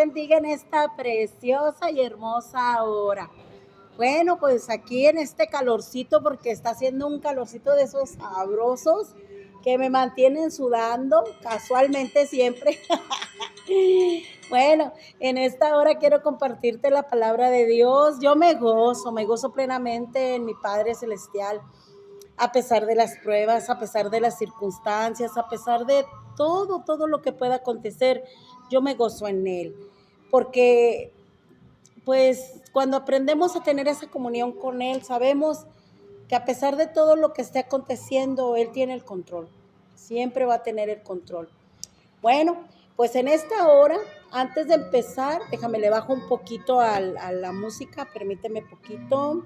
bendiga en esta preciosa y hermosa hora. Bueno, pues aquí en este calorcito, porque está haciendo un calorcito de esos sabrosos que me mantienen sudando casualmente siempre. Bueno, en esta hora quiero compartirte la palabra de Dios. Yo me gozo plenamente en mi Padre Celestial, a pesar de las pruebas, a pesar de las circunstancias, a pesar de todo lo que pueda acontecer, yo me gozo en Él. Porque, pues, cuando aprendemos a tener esa comunión con Él, sabemos que a pesar de todo lo que esté aconteciendo, Él tiene el control. Siempre va a tener el control. Bueno, pues en esta hora, antes de empezar, déjame le bajo un poquito a la música, permíteme poquito.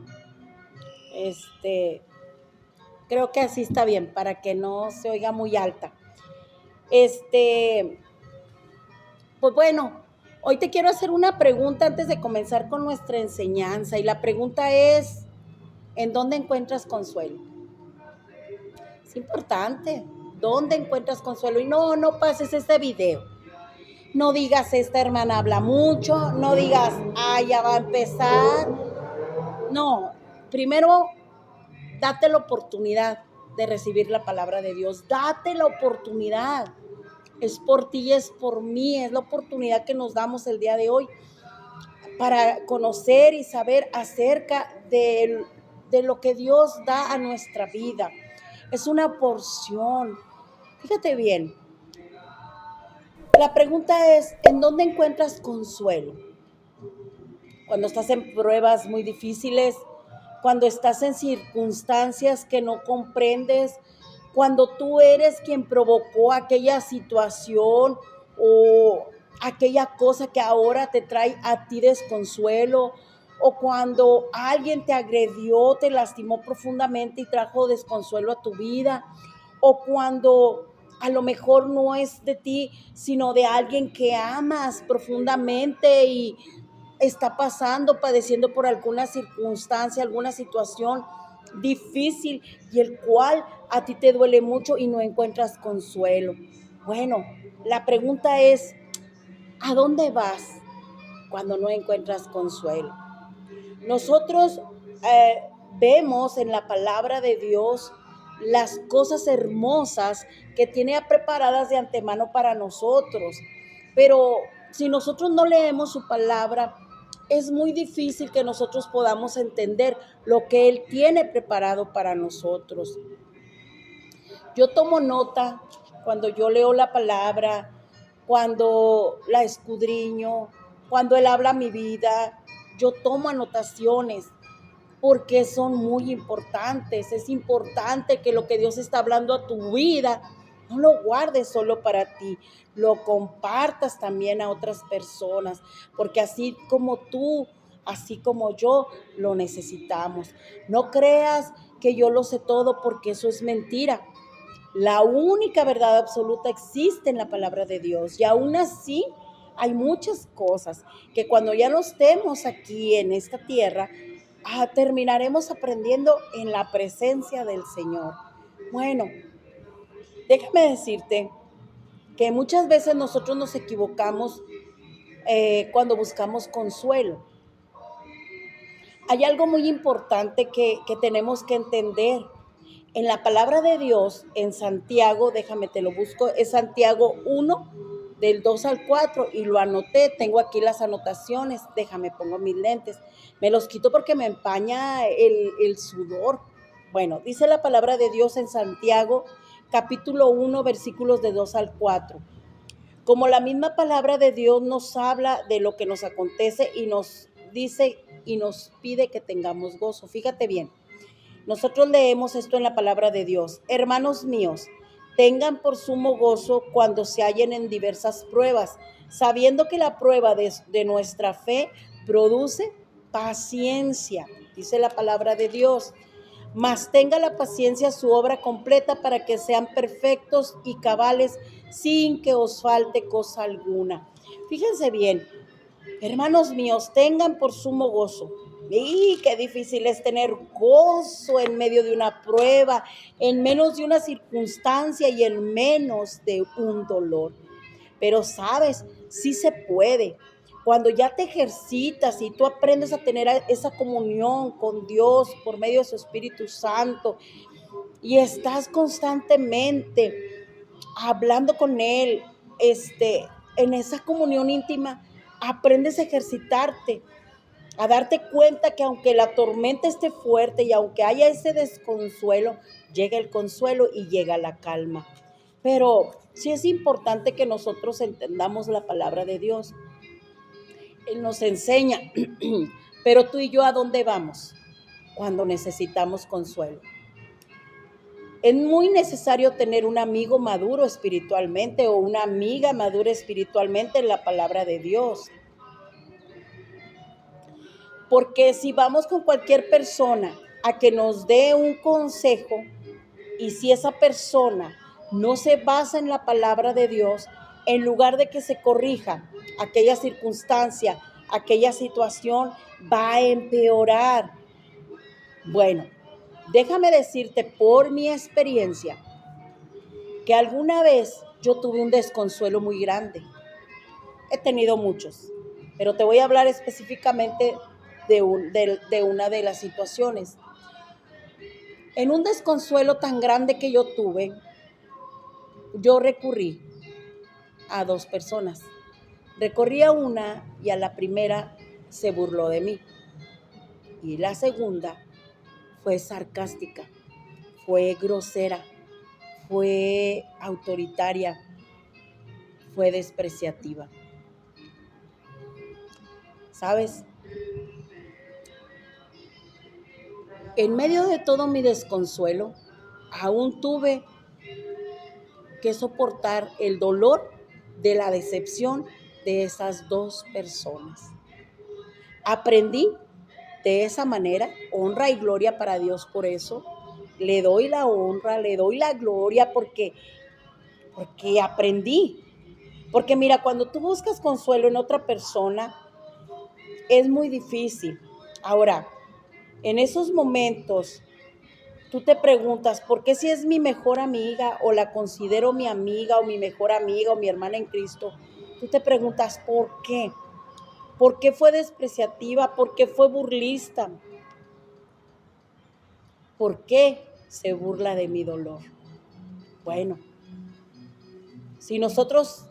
Creo que así está bien, para que no se oiga muy alta. Este, pues bueno, hoy te quiero hacer una pregunta antes de comenzar con nuestra enseñanza. Y la pregunta es, ¿en dónde encuentras consuelo? Es importante, ¿dónde encuentras consuelo? Y no pases este video. No digas, esta hermana habla mucho. No digas, ya va a empezar. No, primero date la oportunidad de recibir la palabra de Dios. Date la oportunidad. Es por ti y es por mí. Es la oportunidad que nos damos el día de hoy para conocer y saber acerca de lo que Dios da a nuestra vida. Es una porción. Fíjate bien. La pregunta es, ¿en dónde encuentras consuelo? Cuando estás en pruebas muy difíciles, cuando estás en circunstancias que no comprendes, cuando tú eres quien provocó aquella situación o aquella cosa que ahora te trae a ti desconsuelo, o cuando alguien te agredió, te lastimó profundamente y trajo desconsuelo a tu vida, o cuando a lo mejor no es de ti, sino de alguien que amas profundamente y está pasando, padeciendo por alguna circunstancia, alguna situación difícil y el cual a ti te duele mucho y no encuentras consuelo. Bueno, la pregunta es, ¿a dónde vas cuando no encuentras consuelo? Nosotros vemos en la palabra de Dios las cosas hermosas que tiene preparadas de antemano para nosotros, pero si nosotros no leemos su palabra, es muy difícil que nosotros podamos entender lo que Él tiene preparado para nosotros. Yo tomo nota cuando yo leo la palabra, cuando la escudriño, cuando Él habla a mi vida, yo tomo anotaciones porque son muy importantes. Es importante que lo que Dios está hablando a tu vida no lo guardes solo para ti, lo compartas también a otras personas, porque así como tú, así como yo, lo necesitamos. No creas que yo lo sé todo, porque eso es mentira. La única verdad absoluta existe en la palabra de Dios, y aún así hay muchas cosas que cuando ya no estemos aquí en esta tierra, terminaremos aprendiendo en la presencia del Señor. Bueno, déjame decirte que muchas veces nosotros nos equivocamos cuando buscamos consuelo. Hay algo muy importante que tenemos que entender. En la palabra de Dios, en Santiago, déjame te lo busco, es Santiago 1, del 2 al 4, y lo anoté, tengo aquí las anotaciones, déjame pongo mis lentes, me los quito porque me empaña el sudor. Bueno, dice la palabra de Dios en Santiago, capítulo 1, versículos de 2 al 4. Como la misma palabra de Dios nos habla de lo que nos acontece y nos dice y nos pide que tengamos gozo. Fíjate bien. Nosotros leemos esto en la palabra de Dios. Hermanos míos, tengan por sumo gozo cuando se hallen en diversas pruebas, sabiendo que la prueba de nuestra fe produce paciencia, dice la palabra de Dios. Mas tenga la paciencia su obra completa para que sean perfectos y cabales sin que os falte cosa alguna. Fíjense bien, hermanos míos, tengan por sumo gozo. Y qué difícil es tener gozo en medio de una prueba, en menos de una circunstancia y en menos de un dolor. Pero sabes, sí se puede. Cuando ya te ejercitas y tú aprendes a tener esa comunión con Dios por medio de su Espíritu Santo y estás constantemente hablando con Él, en esa comunión íntima, aprendes a ejercitarte, a darte cuenta que aunque la tormenta esté fuerte y aunque haya ese desconsuelo, llega el consuelo y llega la calma. Pero sí es importante que nosotros entendamos la palabra de Dios. Él nos enseña, pero tú y yo, ¿a dónde vamos cuando necesitamos consuelo? Es muy necesario tener un amigo maduro espiritualmente o una amiga madura espiritualmente en la palabra de Dios. Porque si vamos con cualquier persona a que nos dé un consejo y si esa persona no se basa en la palabra de Dios, en lugar de que se corrija aquella circunstancia, aquella situación, va a empeorar. Bueno, déjame decirte por mi experiencia que alguna vez yo tuve un desconsuelo muy grande. He tenido muchos, pero te voy a hablar específicamente de una de las situaciones. En un desconsuelo tan grande que yo tuve, yo recurrí a dos personas. Recorrí a una y a la primera se burló de mí. Y la segunda fue sarcástica, fue grosera, fue autoritaria, fue despreciativa. ¿Sabes? En medio de todo mi desconsuelo, aún tuve que soportar el dolor de la decepción de esas dos personas. Aprendí de esa manera, honra y gloria para Dios por eso. Le doy la honra, le doy la gloria porque aprendí. Porque mira, cuando tú buscas consuelo en otra persona, es muy difícil. Ahora, en esos momentos, tú te preguntas, ¿por qué si es mi mejor amiga o la considero mi amiga o mi mejor amiga o mi hermana en Cristo? Tú te preguntas, ¿por qué? ¿Por qué fue despreciativa? ¿Por qué fue burlista? ¿Por qué se burla de mi dolor? Bueno, si nosotros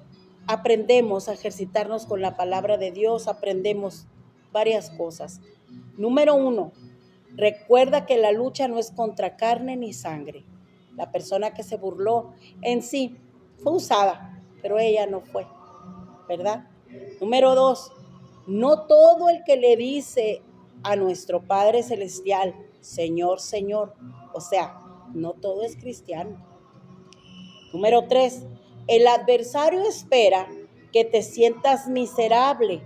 aprendemos a ejercitarnos con la palabra de Dios, aprendemos varias cosas. Número 1, recuerda que la lucha no es contra carne ni sangre. La persona que se burló en sí fue usada, pero ella no fue, ¿verdad? Número 2, no todo el que le dice a nuestro Padre Celestial, Señor, Señor, o sea, no todo es cristiano. Número 3, el adversario espera que te sientas miserable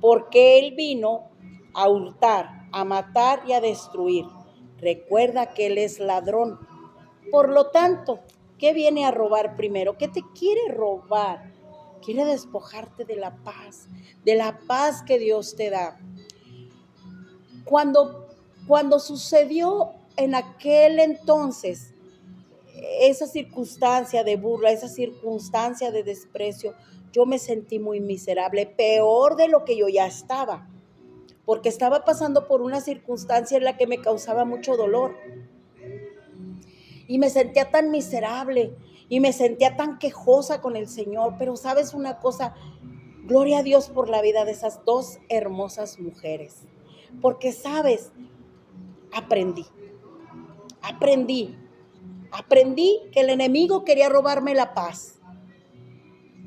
porque él vino a hurtar, a matar y a destruir. Recuerda que él es ladrón. Por lo tanto, ¿qué viene a robar primero? ¿Qué te quiere robar? Quiere despojarte de la paz que Dios te da. Cuando sucedió en aquel entonces esa circunstancia de burla, esa circunstancia de desprecio, yo me sentí muy miserable, peor de lo que yo ya estaba, porque estaba pasando por una circunstancia en la que me causaba mucho dolor. Y me sentía tan miserable y me sentía tan quejosa con el Señor. Pero ¿sabes una cosa? Gloria a Dios por la vida de esas dos hermosas mujeres. Porque, ¿sabes? Aprendí que el enemigo quería robarme la paz.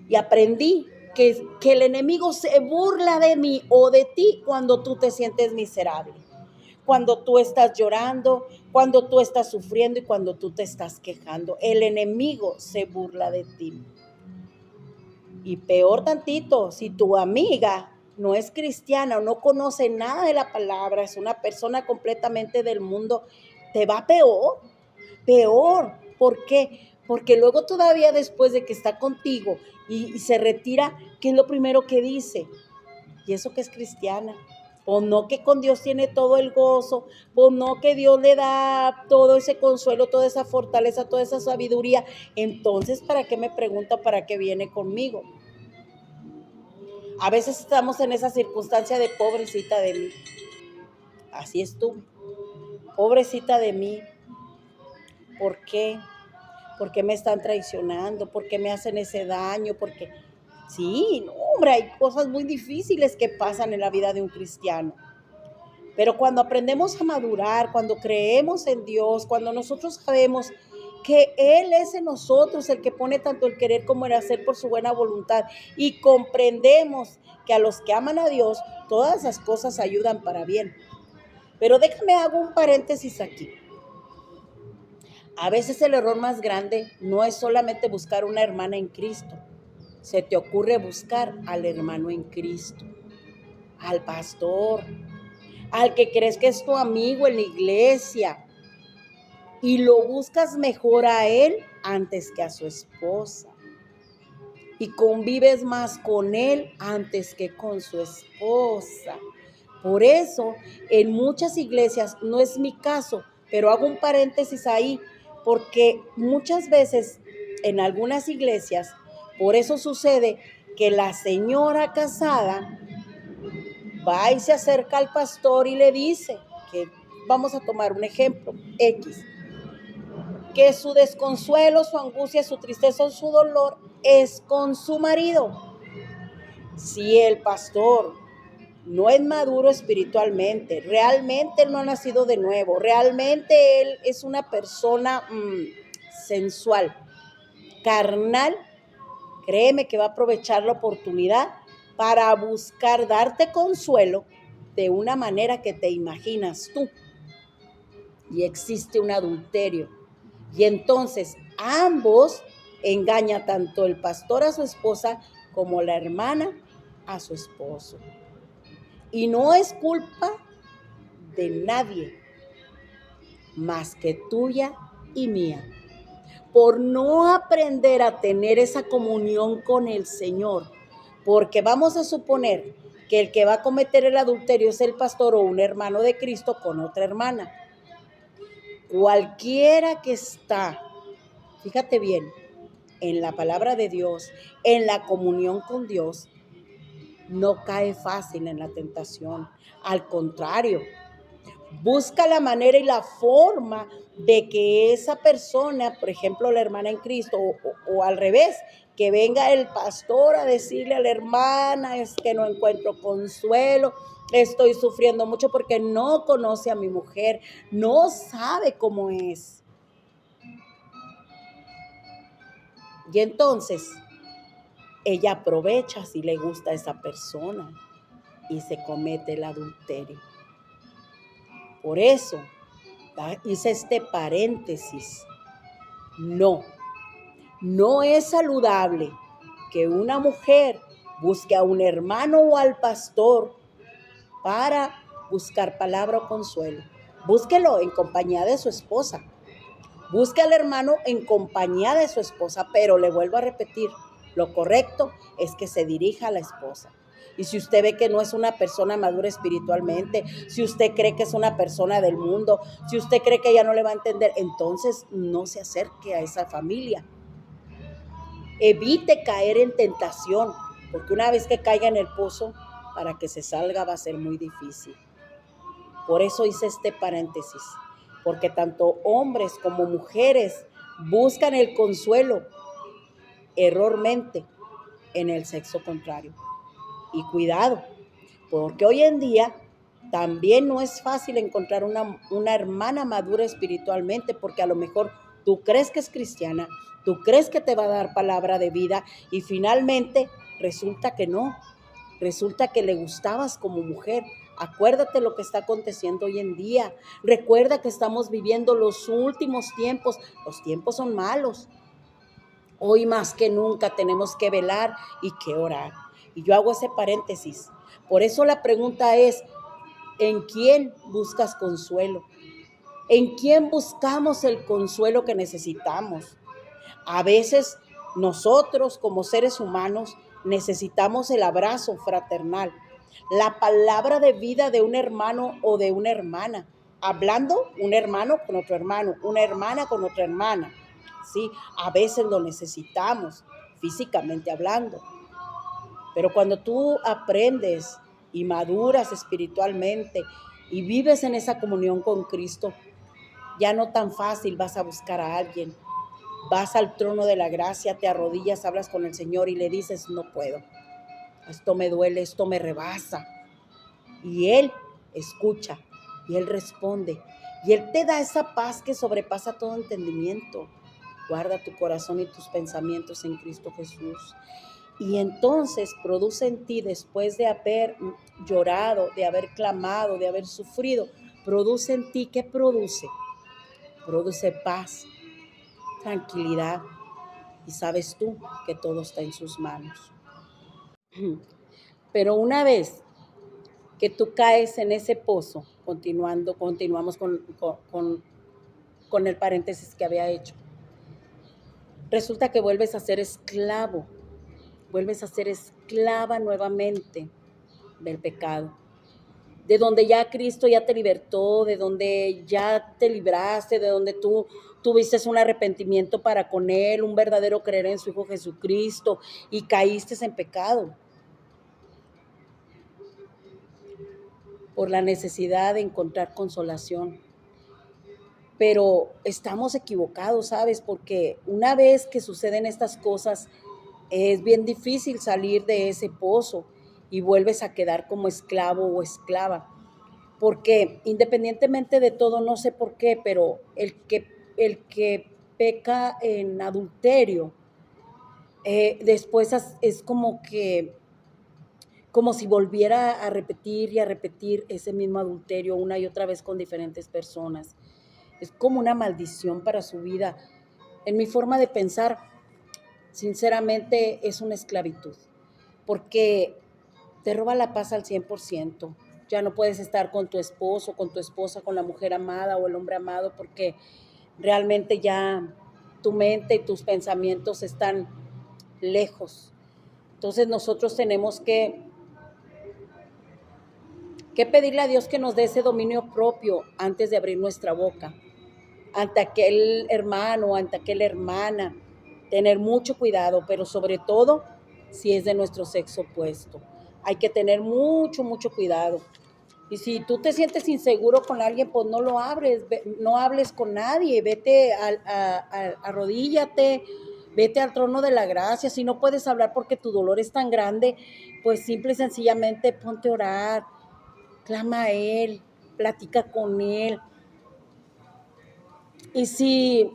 Y aprendí que el enemigo se burla de mí o de ti cuando tú te sientes miserable, cuando tú estás llorando, cuando tú estás sufriendo y cuando tú te estás quejando. El enemigo se burla de ti. Y peor tantito, si tu amiga no es cristiana o no conoce nada de la palabra, es una persona completamente del mundo, te va peor. ¿Por qué? Porque luego todavía después de que está contigo y se retira, ¿qué es lo primero que dice? Y eso que es cristiana. O no que con Dios tiene todo el gozo, o no que Dios le da todo ese consuelo, toda esa fortaleza, toda esa sabiduría. Entonces, ¿para qué me pregunta para qué viene conmigo? A veces estamos en esa circunstancia de pobrecita de mí. Así estuve. Pobrecita de mí. ¿Por qué? ¿Por qué me están traicionando? ¿Por qué me hacen ese daño? Porque sí, no, hombre, hay cosas muy difíciles que pasan en la vida de un cristiano. Pero cuando aprendemos a madurar, cuando creemos en Dios, cuando nosotros sabemos que Él es en nosotros el que pone tanto el querer como el hacer por su buena voluntad y comprendemos que a los que aman a Dios, todas esas cosas ayudan para bien. Pero déjame hago un paréntesis aquí. A veces el error más grande no es solamente buscar una hermana en Cristo. Se te ocurre buscar al hermano en Cristo, al pastor, al que crees que es tu amigo en la iglesia, y lo buscas mejor a él antes que a su esposa. Y convives más con él antes que con su esposa. Por eso, en muchas iglesias, no es mi caso, pero hago un paréntesis ahí, porque muchas veces en algunas iglesias, por eso sucede que la señora casada va y se acerca al pastor y le dice que, vamos a tomar un ejemplo, X, que su desconsuelo, su angustia, su tristeza o su dolor es con su marido. Si el pastor no es maduro espiritualmente, realmente él no ha nacido de nuevo, realmente él es una persona sensual, carnal, créeme que va a aprovechar la oportunidad para buscar darte consuelo de una manera que te imaginas tú. Y existe un adulterio. Y entonces ambos engaña tanto el pastor a su esposa como la hermana a su esposo. Y no es culpa de nadie más que tuya y mía, por no aprender a tener esa comunión con el Señor. Porque vamos a suponer que el que va a cometer el adulterio es el pastor o un hermano de Cristo con otra hermana. Cualquiera que está, fíjate bien, en la palabra de Dios, en la comunión con Dios, no cae fácil en la tentación. Al contrario, busca la manera y la forma de que esa persona, por ejemplo, la hermana en Cristo, o al revés, que venga el pastor a decirle a la hermana, es que no encuentro consuelo, estoy sufriendo mucho porque no conoce a mi mujer, no sabe cómo es. Y entonces, ella aprovecha si le gusta a esa persona y se comete el adulterio. Por eso hice este paréntesis. No es saludable que una mujer busque a un hermano o al pastor para buscar palabra o consuelo. Búsquelo en compañía de su esposa. Busque al hermano en compañía de su esposa, pero le vuelvo a repetir, lo correcto es que se dirija a la esposa. Y si usted ve que no es una persona madura espiritualmente, si usted cree que es una persona del mundo, si usted cree que ella no le va a entender, entonces no se acerque a esa familia. Evite caer en tentación, porque una vez que caiga en el pozo, para que se salga va a ser muy difícil. Por eso hice este paréntesis, porque tanto hombres como mujeres buscan el consuelo errormente en el sexo contrario. Y cuidado, porque hoy en día también no es fácil encontrar una hermana madura espiritualmente, porque a lo mejor tú crees que es cristiana, tú crees que te va a dar palabra de vida y finalmente resulta que no, resulta que le gustabas como mujer. Acuérdate lo que está aconteciendo hoy en día. Recuerda que estamos viviendo los últimos tiempos. Los tiempos son malos. Hoy más que nunca tenemos que velar y que orar. Y yo hago ese paréntesis. Por eso la pregunta es, ¿en quién buscas consuelo? ¿En quién buscamos el consuelo que necesitamos? A veces nosotros como seres humanos necesitamos el abrazo fraternal, la palabra de vida de un hermano o de una hermana. Hablando un hermano con otro hermano, una hermana con otra hermana. Sí, a veces lo necesitamos, físicamente hablando. Pero cuando tú aprendes y maduras espiritualmente y vives en esa comunión con Cristo, ya no tan fácil vas a buscar a alguien. Vas al trono de la gracia, te arrodillas, hablas con el Señor y le dices, no puedo. Esto me duele, esto me rebasa. Y Él escucha y Él responde. Y Él te da esa paz que sobrepasa todo entendimiento. Guarda tu corazón y tus pensamientos en Cristo Jesús. Y entonces produce en ti, después de haber llorado, de haber clamado, de haber sufrido, produce en ti, ¿qué produce? Produce paz, tranquilidad. Y sabes tú que todo está en sus manos. Pero una vez que tú caes en ese pozo, continuamos con el paréntesis que había hecho, resulta que vuelves a ser esclavo, vuelves a ser esclava nuevamente del pecado, de donde ya Cristo ya te libertó, de donde ya te libraste, de donde tú tuviste un arrepentimiento para con Él, un verdadero creer en su Hijo Jesucristo y caíste en pecado por la necesidad de encontrar consolación. Pero estamos equivocados, ¿sabes? Porque una vez que suceden estas cosas, es bien difícil salir de ese pozo y vuelves a quedar como esclavo o esclava. Porque independientemente de todo, no sé por qué, pero el que peca en adulterio, después es como si volviera a repetir y a repetir ese mismo adulterio una y otra vez con diferentes personas. Es como una maldición para su vida. En mi forma de pensar, sinceramente, es una esclavitud, porque te roba la paz al 100%. Ya no puedes estar con tu esposo, con tu esposa, con la mujer amada o el hombre amado, porque realmente ya tu mente y tus pensamientos están lejos. Entonces nosotros tenemos que pedirle a Dios que nos dé ese dominio propio antes de abrir nuestra boca ante aquel hermano, ante aquella hermana, tener mucho cuidado, pero sobre todo si es de nuestro sexo opuesto. Hay que tener mucho, mucho cuidado. Y si tú te sientes inseguro con alguien, pues no lo abres, no hables con nadie, vete, arrodíllate, vete al trono de la gracia. Si no puedes hablar porque tu dolor es tan grande, pues simple y sencillamente ponte a orar, clama a Él, platica con Él. Y si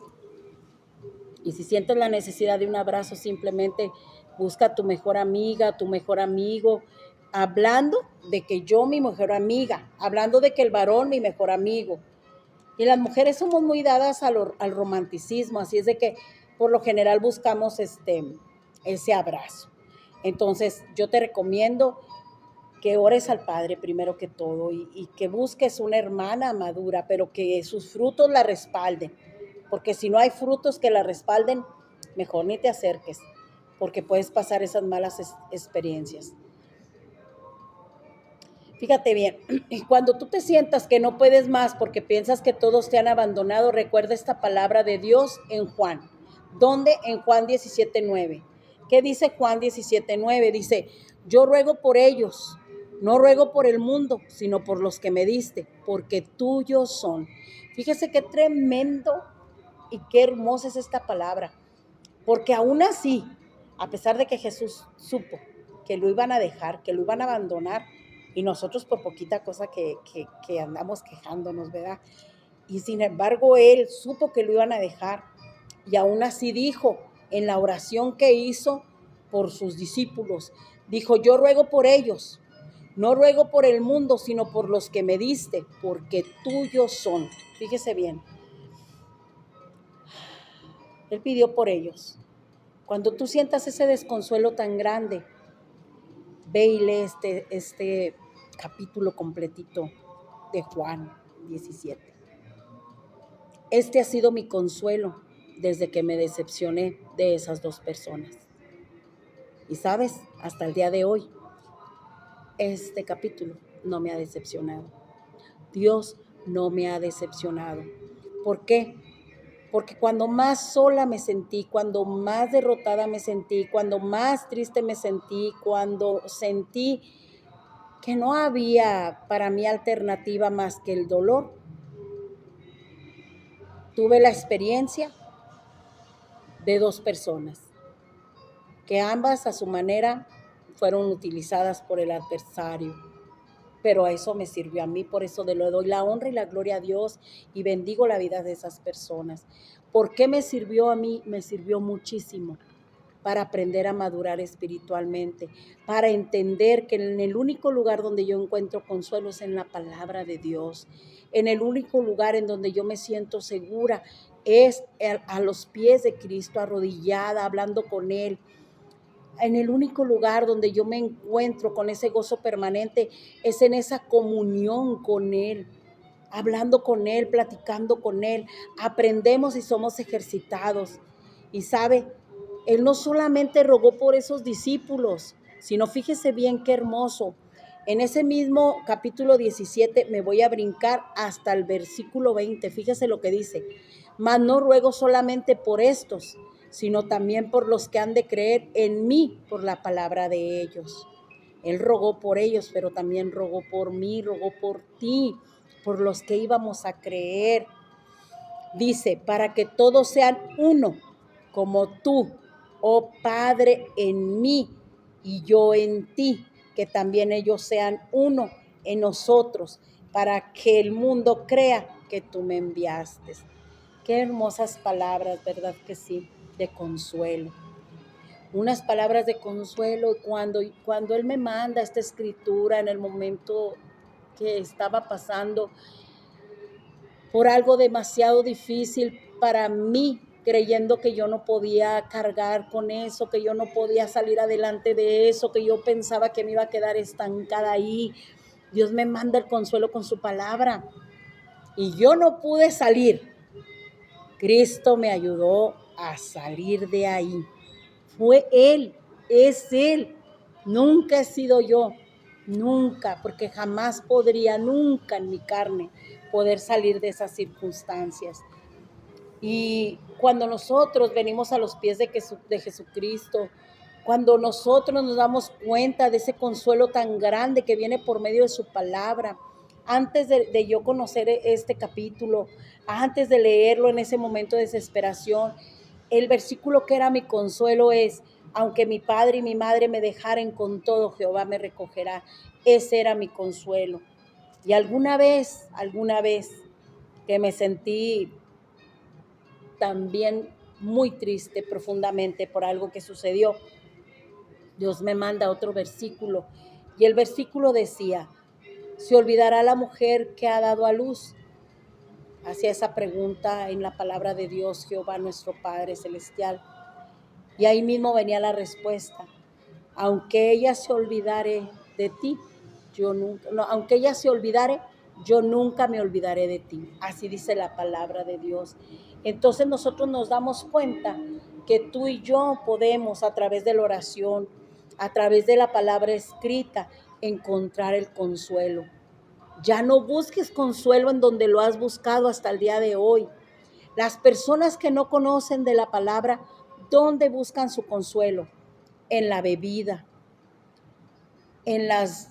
Y si sientes la necesidad de un abrazo, simplemente busca a tu mejor amiga, a tu mejor amigo, hablando de que yo, mi mejor amiga, hablando de que el varón, mi mejor amigo. Y las mujeres somos muy dadas al romanticismo, así es de que por lo general buscamos ese abrazo. Entonces, yo te recomiendo que ores al Padre primero que todo y que busques una hermana madura, pero que sus frutos la respalden. Porque si no hay frutos que la respalden, mejor ni te acerques, porque puedes pasar esas malas experiencias. Fíjate bien, y cuando tú te sientas que no puedes más porque piensas que todos te han abandonado, recuerda esta palabra de Dios en Juan. ¿Dónde? En Juan 17:9. ¿Qué dice Juan 17:9? Dice, yo ruego por ellos, no ruego por el mundo, sino por los que me diste, porque tuyos son. Fíjese qué tremendo y qué hermosa es esta palabra, porque aún así, a pesar de que Jesús supo que lo iban a dejar, que lo iban a abandonar, y nosotros por poquita cosa que andamos quejándonos, ¿verdad? Y sin embargo, Él supo que lo iban a dejar, y aún así dijo, en la oración que hizo por sus discípulos, dijo, yo ruego por ellos, no ruego por el mundo, sino por los que me diste, porque tuyos son. Fíjese bien, Él pidió por ellos. Cuando tú sientas ese desconsuelo tan grande, ve y lee este capítulo completito de Juan 17. Este ha sido mi consuelo desde que me decepcioné de esas dos personas. Y sabes, hasta el día de hoy, este capítulo no me ha decepcionado. Dios no me ha decepcionado. ¿Por qué? Porque cuando más sola me sentí, cuando más derrotada me sentí, cuando más triste me sentí, cuando sentí que no había para mí alternativa más que el dolor, tuve la experiencia de dos personas, que ambas a su manera fueron utilizadas por el adversario. Pero a eso me sirvió a mí, por eso le doy la honra y la gloria a Dios y bendigo la vida de esas personas. ¿Por qué me sirvió a mí? Me sirvió muchísimo para aprender a madurar espiritualmente, para entender que en el único lugar donde yo encuentro consuelo es en la palabra de Dios. En el único lugar en donde yo me siento segura es a los pies de Cristo, arrodillada, hablando con Él. En el único lugar donde yo me encuentro con ese gozo permanente es en esa comunión con Él, hablando con Él, platicando con Él. Aprendemos y somos ejercitados. Y sabe, Él no solamente rogó por esos discípulos, sino fíjese bien qué hermoso. En ese mismo capítulo 17 me voy a brincar hasta el versículo 20. Fíjese lo que dice. Mas no ruego solamente por estos, sino también por los que han de creer en mí por la palabra de ellos. Él rogó por ellos, pero también rogó por mí, rogó por ti, por los que íbamos a creer. Dice, para que todos sean uno, como tú, oh Padre, en mí y yo en ti, que también ellos sean uno en nosotros, para que el mundo crea que tú me enviaste. Qué hermosas palabras, ¿verdad que sí? De consuelo. Unas palabras de consuelo cuando Él me manda esta escritura en el momento que estaba pasando por algo demasiado difícil para mí, creyendo que yo no podía cargar con eso, que yo no podía salir adelante de eso, que yo pensaba que me iba a quedar estancada ahí. Dios me manda el consuelo con su palabra y yo no pude salir. Cristo me ayudó a salir de ahí. Fue Él, es Él. Nunca he sido yo, nunca, porque jamás podría, nunca en mi carne, poder salir de esas circunstancias. Y cuando nosotros venimos a los pies de Jesucristo, cuando nosotros nos damos cuenta de ese consuelo tan grande que viene por medio de su palabra, antes de yo conocer este capítulo, antes de leerlo en ese momento de desesperación, el versículo que era mi consuelo es, aunque mi padre y mi madre me dejaren, con todo Jehová me recogerá. Ese era mi consuelo. Y alguna vez que me sentí también muy triste profundamente por algo que sucedió, Dios me manda otro versículo y el versículo decía, ¿se olvidará la mujer que ha dado a luz? Hacía esa pregunta en la palabra de Dios, Jehová nuestro Padre Celestial. Y ahí mismo venía la respuesta, aunque ella se olvidare de ti, aunque ella se olvidare, yo nunca me olvidaré de ti. Así dice la palabra de Dios. Entonces nosotros nos damos cuenta que tú y yo podemos, a través de la oración, a través de la palabra escrita, encontrar el consuelo. Ya no busques consuelo en donde lo has buscado hasta el día de hoy. Las personas que no conocen de la palabra, ¿dónde buscan su consuelo? En la bebida, en las,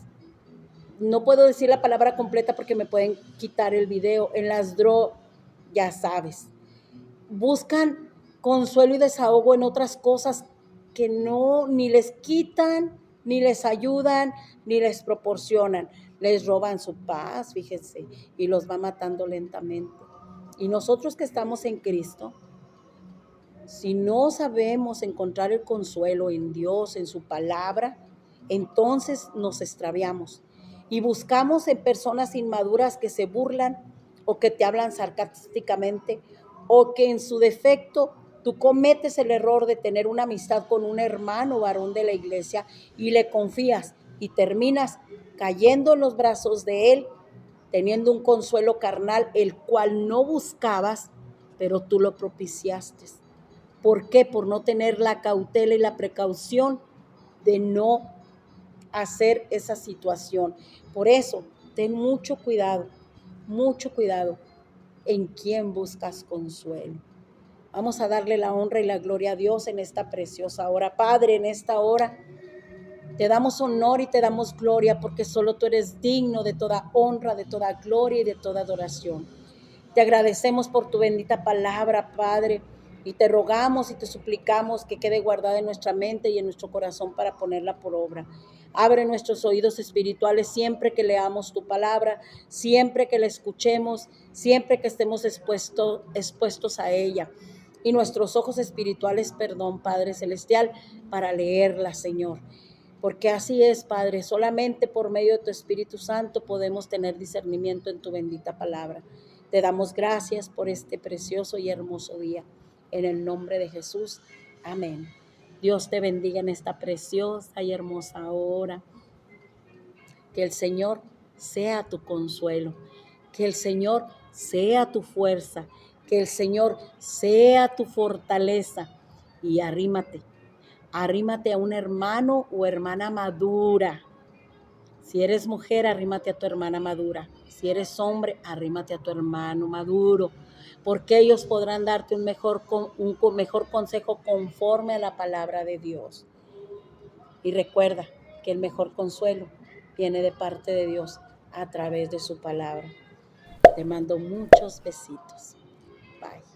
no puedo decir la palabra completa porque me pueden quitar el video, en las drogas, ya sabes. Buscan consuelo y desahogo en otras cosas que no, ni les quitan, ni les ayudan, ni les proporcionan. Les roban su paz, fíjense, y los va matando lentamente. Y nosotros que estamos en Cristo, si no sabemos encontrar el consuelo en Dios, en su palabra, entonces nos extraviamos y buscamos en personas inmaduras que se burlan o que te hablan sarcásticamente o que en su defecto tú cometes el error de tener una amistad con un hermano varón de la iglesia y le confías y terminas cayendo en los brazos de él, teniendo un consuelo carnal, el cual no buscabas, pero tú lo propiciaste. ¿Por qué? Por no tener la cautela y la precaución de no hacer esa situación. Por eso, ten mucho cuidado en quién buscas consuelo. Vamos a darle la honra y la gloria a Dios en esta preciosa hora. Padre, en esta hora te damos honor y te damos gloria porque solo tú eres digno de toda honra, de toda gloria y de toda adoración. Te agradecemos por tu bendita palabra, Padre, y te rogamos y te suplicamos que quede guardada en nuestra mente y en nuestro corazón para ponerla por obra. Abre nuestros oídos espirituales siempre que leamos tu palabra, siempre que la escuchemos, siempre que estemos expuestos a ella. Y nuestros ojos espirituales, perdón, Padre Celestial, para leerla, Señor. Porque así es, Padre, solamente por medio de tu Espíritu Santo podemos tener discernimiento en tu bendita palabra. Te damos gracias por este precioso y hermoso día. En el nombre de Jesús, amén. Dios te bendiga en esta preciosa y hermosa hora. Que el Señor sea tu consuelo. Que el Señor sea tu fuerza. Que el Señor sea tu fortaleza. Y arrímate a un hermano o hermana madura. Si eres mujer, arrímate a tu hermana madura. Si eres hombre, arrímate a tu hermano maduro, porque ellos podrán darte un mejor consejo conforme a la palabra de Dios. Y recuerda que el mejor consuelo viene de parte de Dios a través de su palabra. Te mando muchos besitos. Bye.